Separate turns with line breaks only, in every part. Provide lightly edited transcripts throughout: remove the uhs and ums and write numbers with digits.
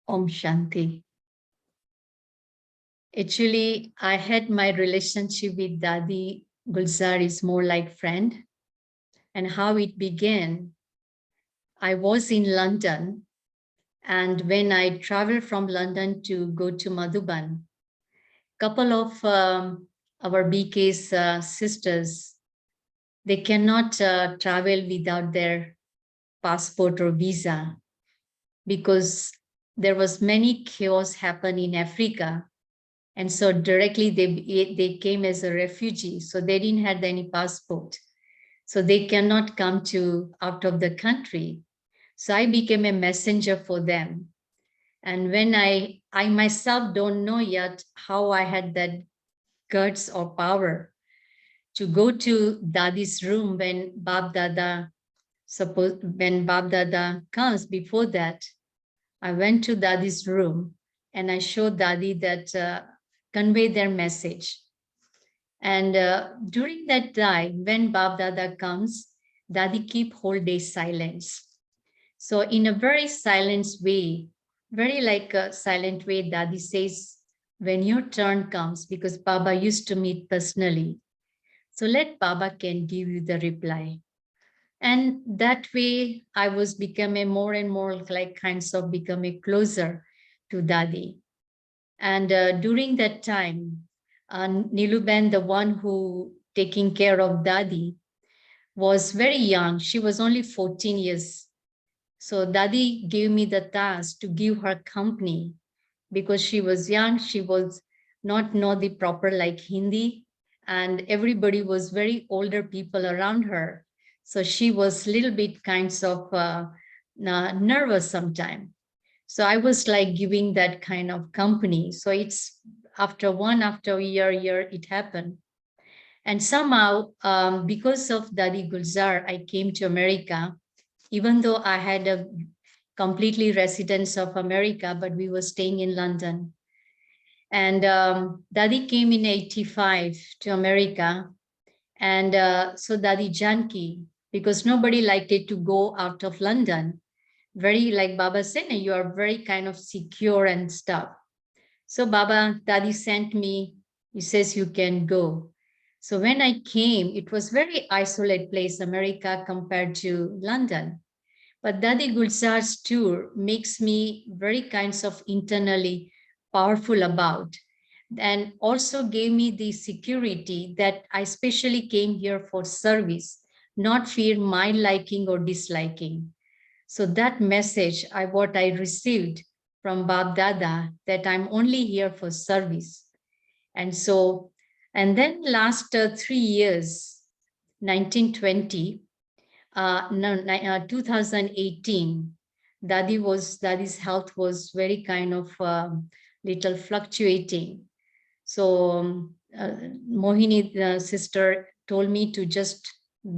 Om Shanti. Actually, I had my relationship with Dadi Gulzar is more like friend. And how it began, I was in London. And when I traveled from London to go to Madhuban, couple of our BK's sisters, they cannot travel without their passport or visa because there was many chaos happen in Africa. And so directly they came as a refugee. So they didn't have any passport. So they cannot come to out of the country. So I became a messenger for them. And when I myself don't know yet how I had that guts or power to go to Dadi's room when Bab Dada comes. Before that, I went to Dadi's room and I showed Dadi that convey their message. And during that time, when Bab Dada comes, Dadi keep whole day silence. So in a very silent way, very like a silent way, Dadi says, when your turn comes, because Baba used to meet personally, so let Baba can give you the reply. And that way I was becoming more and more like kinds of becoming closer to Dadi. And during that time, Niluben, the one who taking care of Dadi, was very young. She was only 14 years. So Dadi gave me the task to give her company because she was young. She was not know the proper like Hindi, and everybody was very older people around her. So she was a little bit kinds of nervous sometimes. So I was like giving that kind of company. So it's after a year, it happened. And somehow, because of Dadi Gulzar, I came to America, even though I had a completely residence of America, but we were staying in London. And Dadi came in 85 to America. And so Dadi Janki, because nobody liked it to go out of London, very like Baba said, you are very kind of secure and stuff. So Baba, Dadi sent me, he says you can go. So when I came, it was very isolated place, America compared to London. But Dadi Gulzar's tour makes me very kinds of internally powerful about, and also gave me the security that I specially came here for service, not fear my liking or disliking. So that message, what I received from Bab Dada, that I'm only here for service. And so, and then last 3 years, 1920, 2018, Dadi's health was very kind of little fluctuating. So Mohini, the sister, told me to just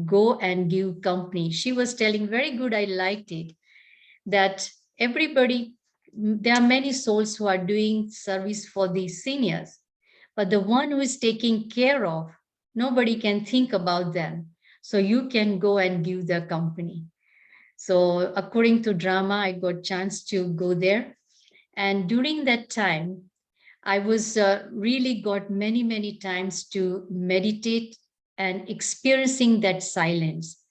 go and give company. She was telling, very good, I liked it, that everybody, there are many souls who are doing service for the seniors, but the one who is taking care of, nobody can think about them. So you can go and give the company. So according to drama, I got chance to go there. And during that time, I was really got many times to meditate and experiencing that silence,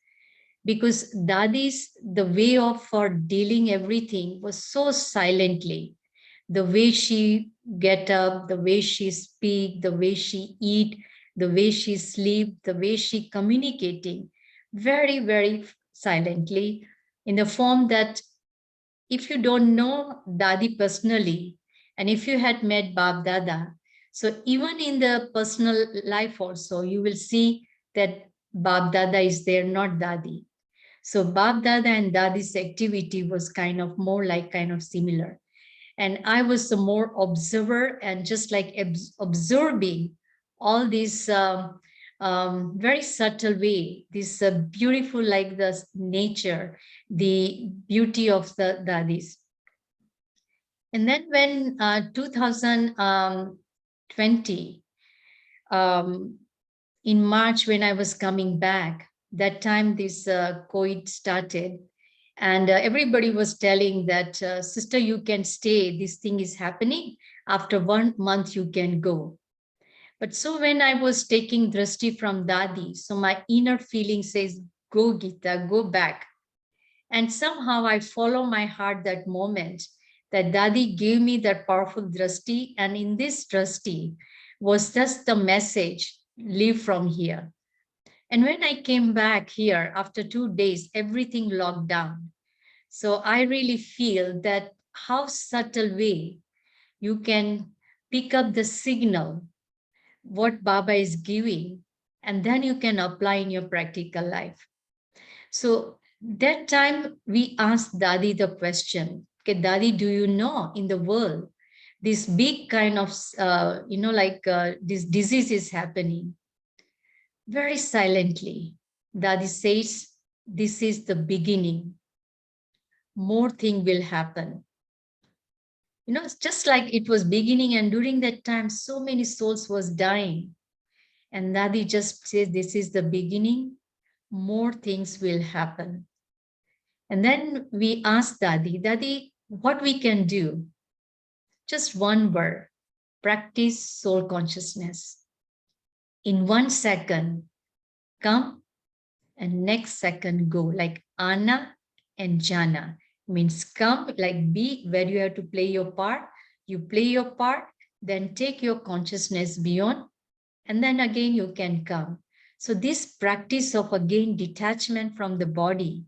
because Dadi's, the way of for dealing everything was so silently. The way she get up, the way she speak, the way she eat, the way she sleep, the way she communicating, very silently, in the form that if you don't know Dadi personally, and if you had met Bab Dada, so even in the personal life also, you will see that Bab Dada is there, not Dadi. So Bab Dada and Dadi's activity was kind of more like kind of similar. And I was the more observer and just like observing all these very subtle way, this beautiful like the nature, the beauty of the Dadis. And then when 2020, in March when I was coming back, that time this COVID started. And everybody was telling that, sister, you can stay. This thing is happening. After 1 month, you can go. But so when I was taking drishti from Dadi, so my inner feeling says, go Gita, go back. And somehow I follow my heart that moment that Dadi gave me that powerful drishti. And in this drishti was just the message, leave from here. And when I came back here after 2 days, everything locked down. So I really feel that how subtle way you can pick up the signal, what Baba is giving, and then you can apply in your practical life. So that time we asked Dadi the question, okay, Dadi, do you know in the world, this big kind of, this disease is happening? Very silently, Dadi says, this is the beginning. More thing will happen. It's just like it was beginning, and during that time, so many souls was dying. And Dadi just says, this is the beginning, more things will happen. And then we asked Dadi, what we can do? Just one word, practice soul consciousness. In 1 second, come, and next second go, like Ana and Jana. Means come, like be, where you have to play your part. You play your part, then take your consciousness beyond, and then again you can come. So this practice of again detachment from the body,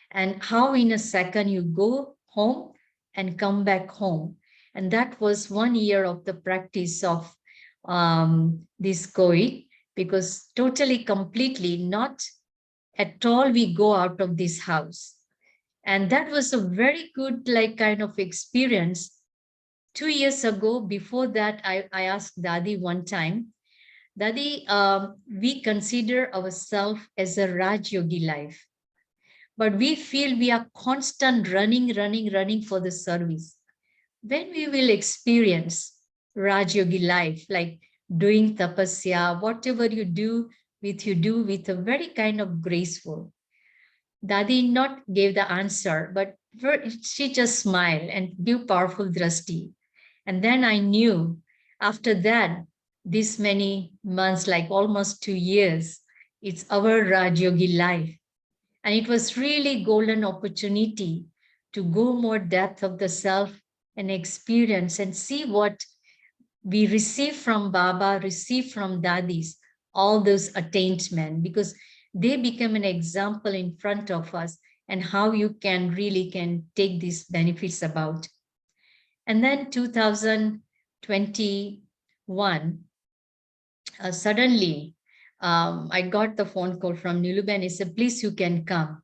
and how in a second you go home and come back home. And that was 1 year of the practice of this COVID, because totally, completely, not at all we go out of this house. And that was a very good, like, kind of experience. 2 years ago, before that, I asked Dadi one time, Dadi, we consider ourselves as a Raj Yogi life, but we feel we are constant running for the service. When we will experience Raj Yogi life, like doing tapasya, whatever you do with a very kind of graceful. Dadi not gave the answer, but she just smiled and give powerful drishti. And then I knew after that, this many months, like almost 2 years, it's our Raj Yogi life. And it was really golden opportunity to go more depth of the self and experience and see what we receive from Baba, receive from Dadis, all those attainment, because they become an example in front of us and how you can really can take these benefits about. And then 2021, suddenly I got the phone call from Niluben. He said, please, you can come.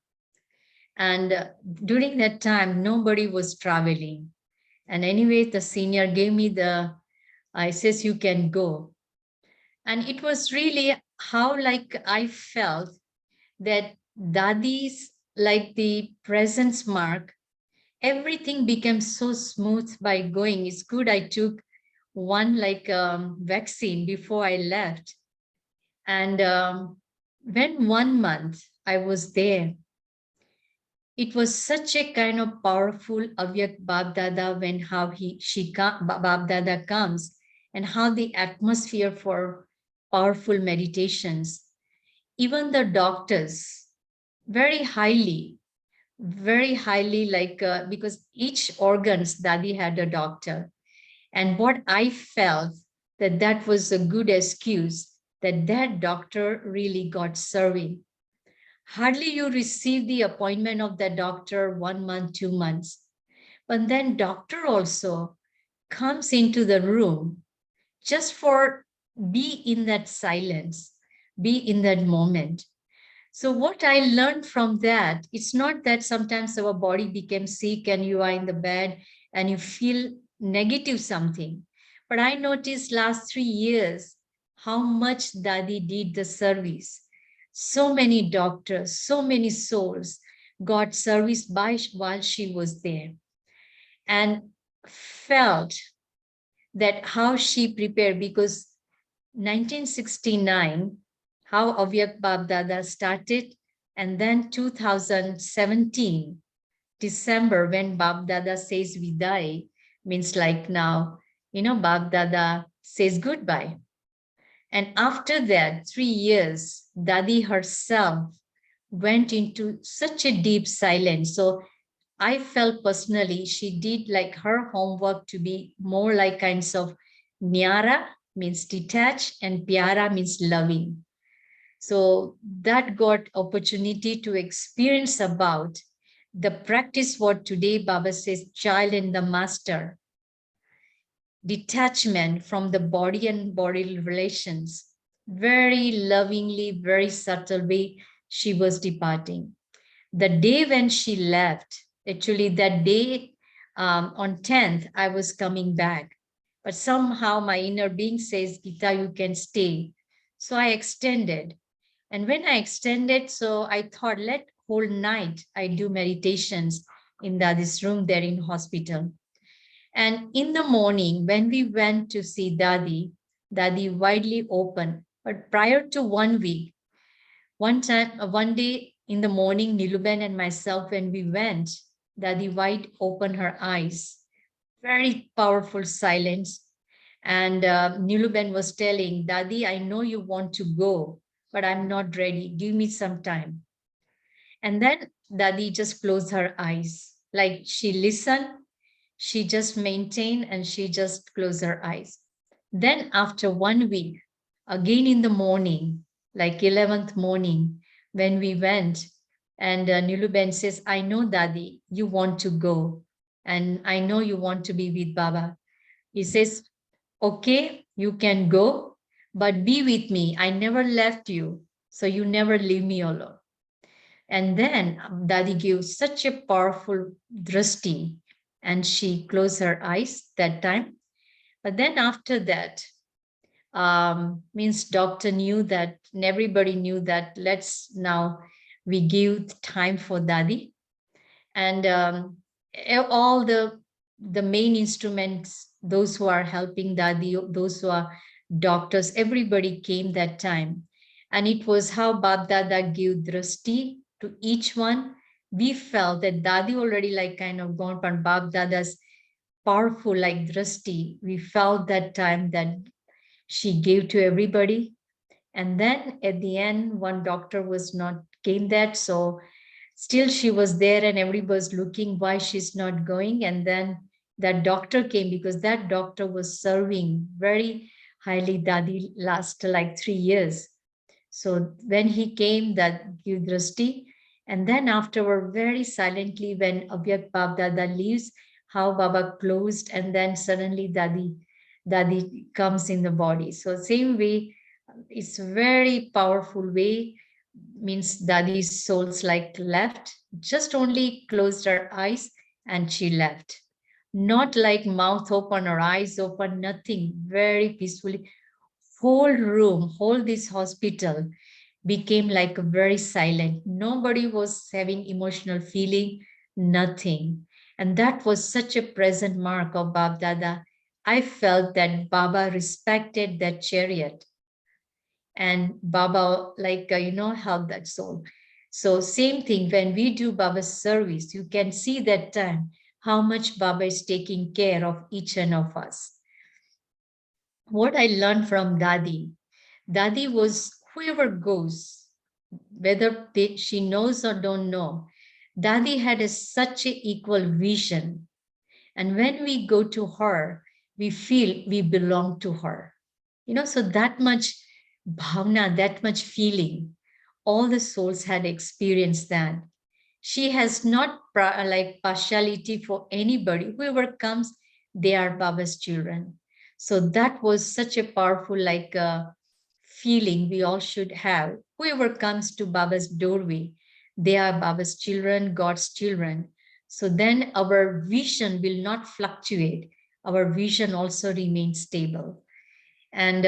And during that time, nobody was traveling. And anyway, the senior gave me I says, you can go. And it was really how like I felt that Dadi's, like the presence mark, everything became so smooth by going. It's good I took one vaccine before I left. And when 1 month I was there, it was such a kind of powerful Avyak Bab Dada, when how Bab Dada comes, and how the atmosphere for powerful meditations. Even the doctors, very highly, because each organs Dadi had a doctor. And what I felt, that was a good excuse, that doctor really got serving. Hardly you receive the appointment of the doctor 1 month, 2 months. But then doctor also comes into the room just for be in that silence, be in that moment. So what I learned from that, it's not that sometimes our body became sick and you are in the bed and you feel negative something. But I noticed last 3 years how much Dadi did the service. So many doctors, so many souls got service while she was there, and felt that how she prepared, because 1969, how Avyak Bab Dada started, and then 2017, December, when Bab Dada says Vidai, means like now, Bab Dada says goodbye. And after that, 3 years, Dadi herself went into such a deep silence. So I felt personally she did like her homework to be more like kinds of Nyara means detached and Pyara means loving. So that got opportunity to experience about the practice what today Baba says, child and the master, detachment from the body and bodily relations. Very lovingly, very subtle way she was departing. The day when she left, actually that day on 10th, I was coming back. But somehow my inner being says, Gita, you can stay. So I extended. And when I extended, so I thought, let whole night I do meditations in this room there in hospital. And in the morning, when we went to see Dadi, Dadi widely open. But prior to 1 week, one day in the morning, Niluben and myself, when we went, Dadi wide opened her eyes. Very powerful silence. And Niluben was telling, Dadi, I know you want to go, but I'm not ready. Give me some time. And then Dadi just closed her eyes. Like she listened, she just maintained and she just closed her eyes. Then after 1 week, again in the morning, like 11th morning, when we went, and Niluben says, I know, Dadi, you want to go. And I know you want to be with Baba. He says, okay, you can go, but be with me. I never left you, so you never leave me alone. And then Dadi gave such a powerful drishti, and she closed her eyes that time. But then after that, means doctor knew that, and everybody knew that let's now we give time for Dadi. And all the main instruments, those who are helping Dadi, those who are doctors, everybody came that time. And it was how Bab Dada gave drishti to each one. We felt that Dadi already like kind of gone, but Bab Dada's powerful like drishti, we felt that time that she gave to everybody. And then at the end, one doctor was not came that, so still she was there and everybody was looking why she's not going. And then that doctor came, because that doctor was serving very highly Dadi last like 3 years. So when he came, that give drishti, and then afterward, very silently, when Abhyat Bab Dada leaves, how Baba closed, and then suddenly Dadi comes in the body. So same way, it's very powerful way, means Dadi's soul's like left, just only closed her eyes and she left. Not like mouth open or eyes open, nothing, very peacefully. Whole room, whole this hospital became like very silent. Nobody was having emotional feeling, nothing. And that was such a present mark of Bab Dada. I felt that Baba respected that chariot, and Baba like held that soul. So same thing, when we do Baba's service, you can see that time how much Baba is taking care of each one of us. What I learned from Dadi was whoever goes, whether she knows or don't know, Dadi had such a equal vision. And when we go to her, we feel we belong to her. So that much bhavna, that much feeling, all the souls had experienced that. She has not like partiality for anybody. Whoever comes, they are Baba's children. So that was such a powerful like feeling we all should have. Whoever comes to Baba's doorway, they are Baba's children, God's children. So then our vision will not fluctuate. Our vision also remains stable. And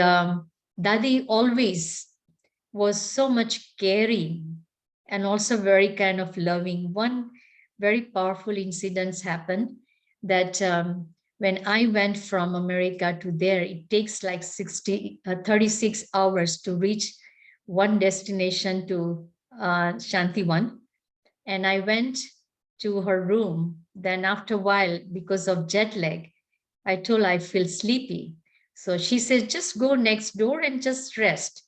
Dadi always was so much caring and also very kind of loving. One very powerful incident happened that when I went from America to there, it takes like 36 hours to reach one destination to Shantivan. And I went to her room. Then after a while, because of jet lag, I told her I feel sleepy. So she said, just go next door and just rest.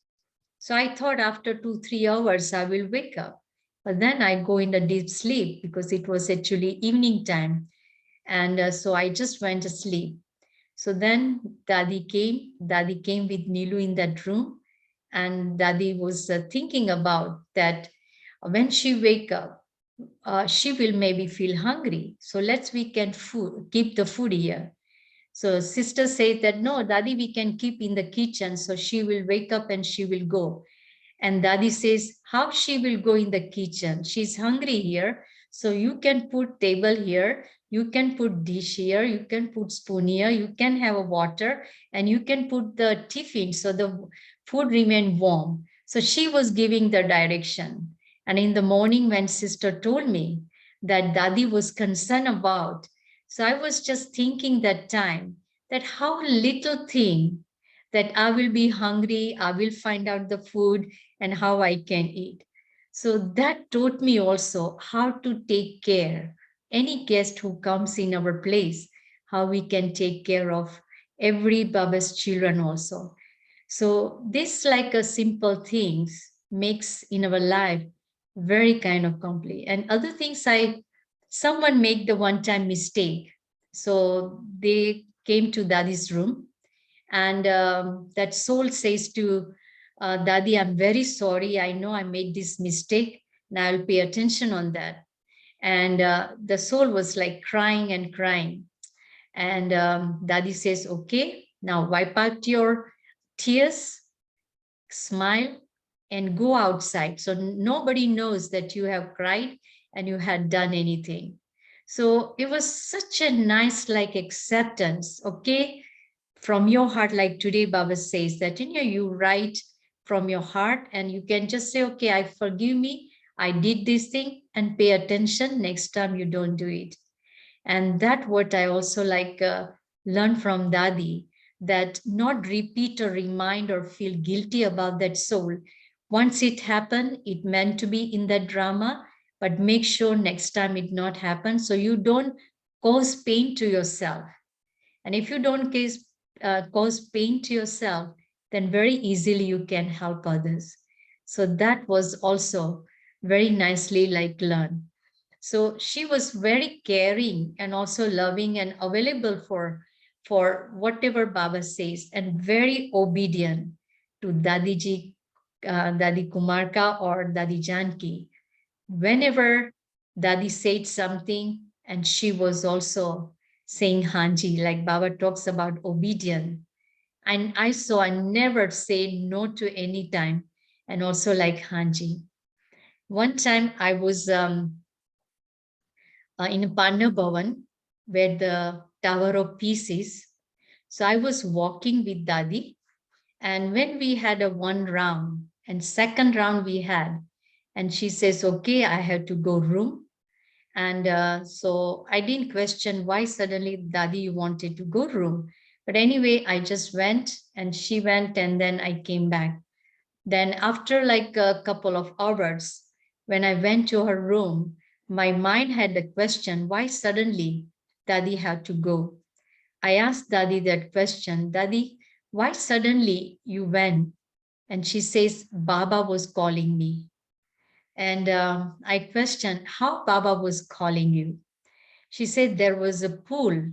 So I thought after 2, 3 hours, I will wake up. But then I go in a deep sleep because it was actually evening time. And so I just went to sleep. So then Dadi came with Nilu in that room. And Dadi was thinking about that when she wake up, she will maybe feel hungry. So we can keep the food here. So sister said that, no, Dadi, we can keep in the kitchen. So she will wake up and she will go. And Dadi says, how she will go in the kitchen? She's hungry here. So you can put table here. You can put dish here. You can put spoon here. You can have a water and you can put the tiffin. So the food remain warm. So she was giving the direction. And in the morning when sister told me that Dadi was concerned about, so I was just thinking that time that how little thing that I will be hungry, I will find out the food and how I can eat. So that taught me also how to take care. Any guest who comes in our place, how we can take care of every Baba's children also. So this like a simple things makes in our life very kind of complete. And other things someone make the one time mistake. So they came to Dadi's room and that soul says to Dadi, I'm very sorry. I know I made this mistake and I'll pay attention on that. And the soul was like crying and crying. And Dadi says, okay, now wipe out your tears, smile, and go outside. So nobody knows that you have cried and you had done anything. So it was such a nice like acceptance. Okay, from your heart, like today Baba says that in you write from your heart and you can just say, okay, I forgive me, I did this thing, and pay attention next time you don't do it. And that what I also like learned from Dadi, that not repeat or remind or feel guilty about that soul. Once it happened, it meant to be in that drama, but make sure next time it not happen so you don't cause pain to yourself. And if you don't cause pain to yourself, then very easily you can help others. So that was also very nicely like learned. So she was very caring and also loving and available for whatever Baba says and very obedient to Dadiji, Dadi Kumarka or Dadi Janki. Whenever Dadi said something and she was also saying Hanji, like Baba talks about obedient. And I saw I never say no to any time and also like Hanji. One time I was in Panna Bhavan, where the Tower of Peace is. So I was walking with Dadi, and when we had a one round, and second round we had, and she says, "Okay, I have to go room." And so I didn't question why suddenly Dadi wanted to go room. But anyway, I just went, and she went, and then I came back. Then after like a couple of hours, when I went to her room, my mind had the question, why suddenly Daddy had to go? I asked Daddy that question, Daddy, why suddenly you went? And she says, Baba was calling me. And I questioned how Baba was calling you. She said there was a pool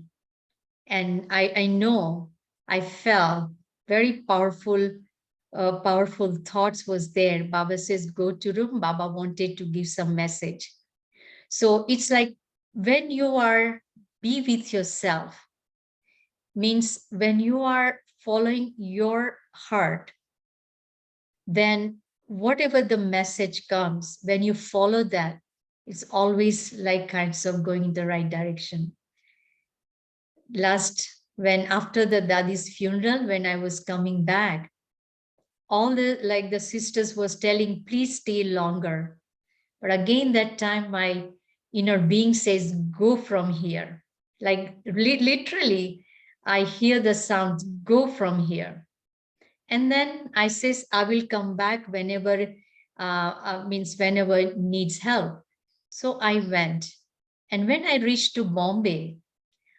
and I know I felt very powerful thoughts was there. Baba says, go to room. Baba wanted to give some message. So it's like when you are be with yourself, means when you are following your heart, then whatever the message comes, when you follow that, it's always like kinds of going in the right direction. When after the Dadi's funeral, when I was coming back, all the sisters was telling, please stay longer. But again, that time my inner being says, go from here. Like literally, I hear the sound, go from here. And then I says, I will come back whenever, means whenever it needs help. So I went. And when I reached to Bombay,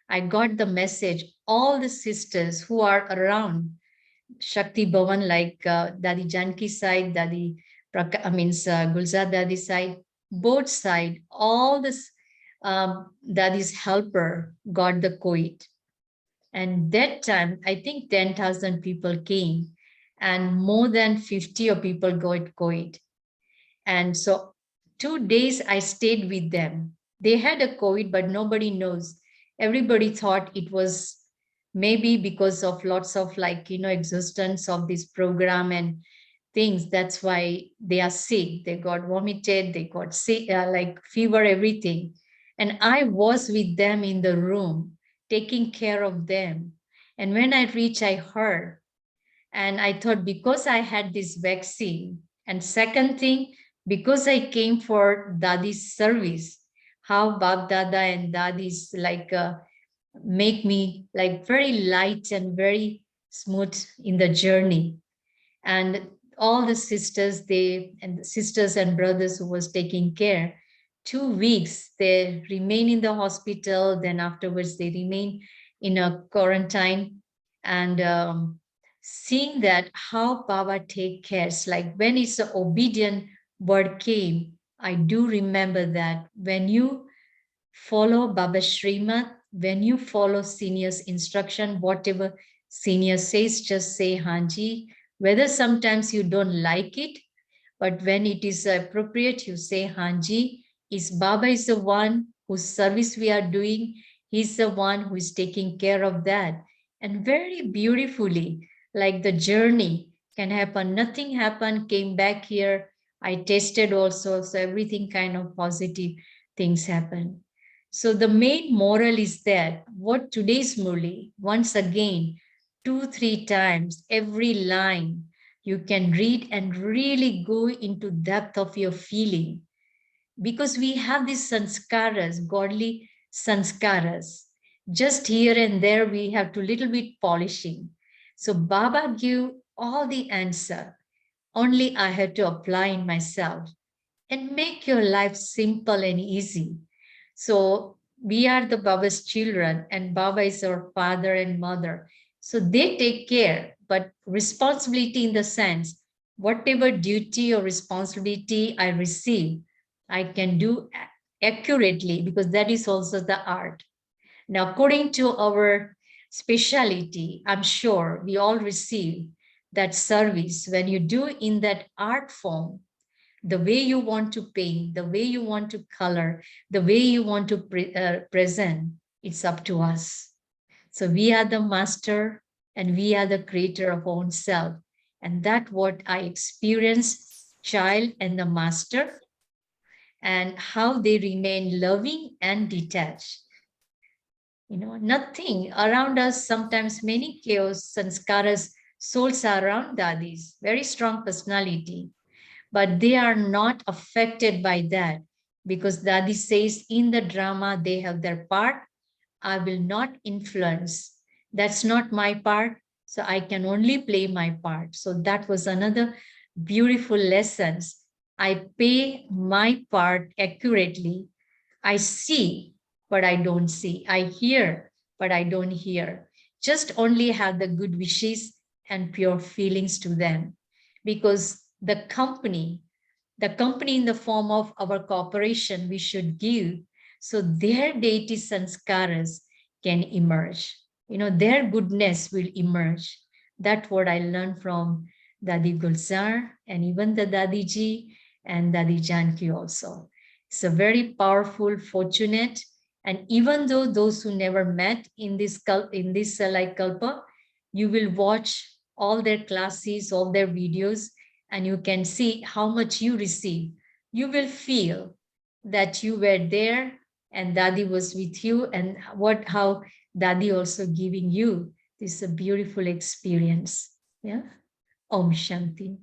I got the message, all the sisters who are around Shakti Bhavan, like Dadi Janki side, Gulzar Dadi side, both side, all this Dadi's helper got the COVID. And that time, I think 10,000 people came and more than 50 of people got COVID. And so 2 days I stayed with them. They had a COVID, but nobody knows. Everybody thought it was maybe because of lots of existence of this program and things. That's why they are sick. They got vomited, they got sick, like fever, everything. And I was with them in the room, taking care of them. And when I reached, I heard, and I thought because I had this vaccine, and second thing, because I came for Dadi's service, how Bab Dada and Dadis make me like very light and very smooth in the journey. And all the sisters, the sisters and brothers who was taking care, 2 weeks they remain in the hospital. Then afterwards they remain in a quarantine. And seeing that how Baba take cares, like when it's an obedient word came, I do remember that when you follow Baba Srimad, when you follow senior's instruction, whatever senior says, just say Hanji. Whether sometimes you don't like it, but when it is appropriate, you say Hanji. Is Baba is the one whose service we are doing. He's the one who is taking care of that. And very beautifully, like the journey can happen. Nothing happened, came back here. I tested also, so everything kind of positive things happen. So the main moral is that what today's Murli, once again, 2, 3 times, every line you can read and really go into depth of your feeling. Because we have these sanskaras, godly sanskaras. Just here and there we have to little bit polishing. So Baba give all the answer. Only I have to apply in myself and make your life simple and easy. So we are the Baba's children, and Baba is our father and mother. So they take care, but responsibility in the sense, whatever duty or responsibility I receive, I can do accurately, because that is also the art. Now, according to our speciality, I'm sure we all receive that service. When you do in that art form, the way you want to paint, the way you want to color, the way you want to present, it's up to us. So we are the master and we are the creator of our own self. And that's what I experience, child and the master, and how they remain loving and detached. Nothing around us, sometimes many chaos, sanskaras, souls are around Dadis, very strong personality, but they are not affected by that, because Dadi says in the drama they have their part. I will not influence. That's not my part. So I can only play my part. So that was another beautiful lessons. I pay my part accurately. I see, but I don't see. I hear, but I don't hear. Just only have the good wishes and pure feelings to them, because the company in the form of our cooperation we should give, so their deity sanskaras can emerge. Their goodness will emerge. That's what I learned from Dadi Gulzar and even the Dadiji and Dadi Janki also. It's a very powerful, fortunate, and even though those who never met in this kalpa, you will watch all their classes, all their videos, and you can see how much you receive. You will feel that you were there and Dadi was with you, and how Dadi also giving you this a beautiful experience. Yeah. Om Shanti.